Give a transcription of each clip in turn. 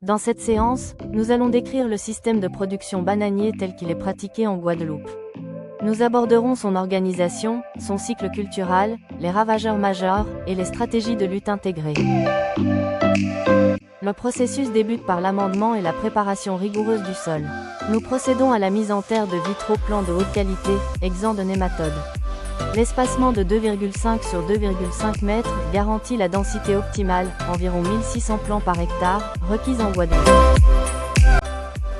Dans cette séance, nous allons décrire le système de production bananier tel qu'il est pratiqué en Guadeloupe. Nous aborderons son organisation, son cycle cultural, les ravageurs majeurs et les stratégies de lutte intégrées. Le processus débute par l'amendement et la préparation rigoureuse du sol. Nous procédons à la mise en terre de vitroplants de haute qualité, exempts de nématodes. L'espacement de 2,5 sur 2,5 mètres garantit la densité optimale, environ 1600 plants par hectare, requise en Guadeloupe.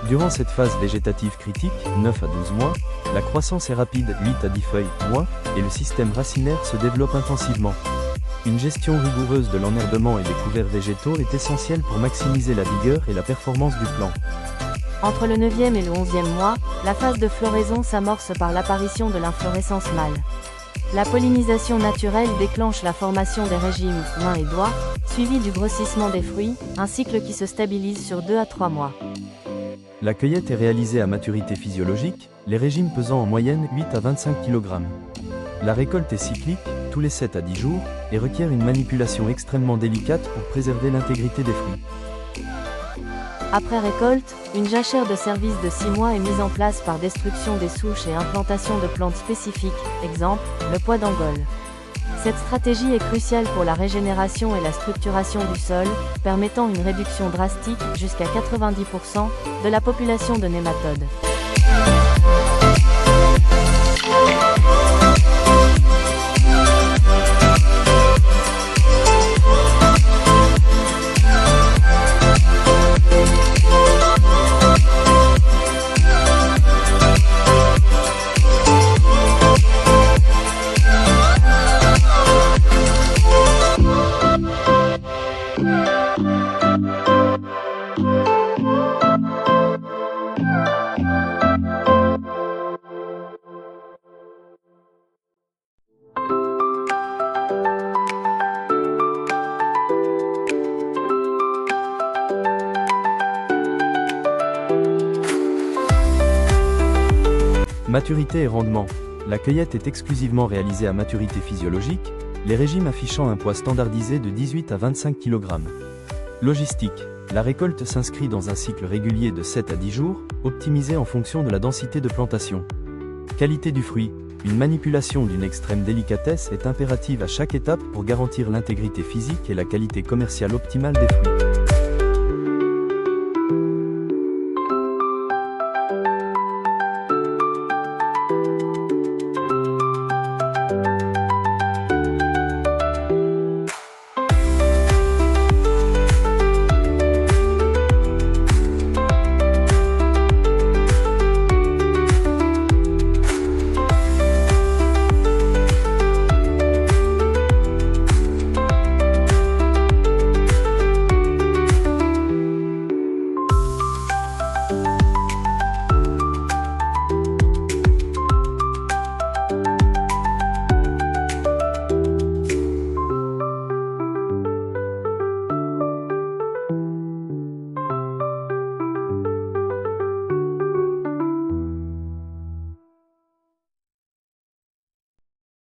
Durant cette phase végétative critique, 9 à 12 mois, la croissance est rapide, 8 à 10 feuilles, mois, et le système racinaire se développe intensivement. Une gestion rigoureuse de l'enherbement et des couverts végétaux est essentielle pour maximiser la vigueur et la performance du plant. Entre le 9e et le 11e mois, la phase de floraison s'amorce par l'apparition de l'inflorescence mâle. La pollinisation naturelle déclenche la formation des régimes mains et doigts, suivi du grossissement des fruits, un cycle qui se stabilise sur 2 à 3 mois. La cueillette est réalisée à maturité physiologique, les régimes pesant en moyenne 8 à 25 kg. La récolte est cyclique, tous les 7 à 10 jours, et requiert une manipulation extrêmement délicate pour préserver l'intégrité des fruits. Après récolte, une jachère de service de 6 mois est mise en place par destruction des souches et implantation de plantes spécifiques, exemple, le pois d'Angole. Cette stratégie est cruciale pour la régénération et la structuration du sol, permettant une réduction drastique, jusqu'à 90%, de la population de nématodes. Maturité et rendement. La cueillette est exclusivement réalisée à maturité physiologique, les régimes affichant un poids standardisé de 18 à 25 kg. Logistique. La récolte s'inscrit dans un cycle régulier de 7 à 10 jours, optimisé en fonction de la densité de plantation. Qualité du fruit. Une manipulation d'une extrême délicatesse est impérative à chaque étape pour garantir l'intégrité physique et la qualité commerciale optimale des fruits.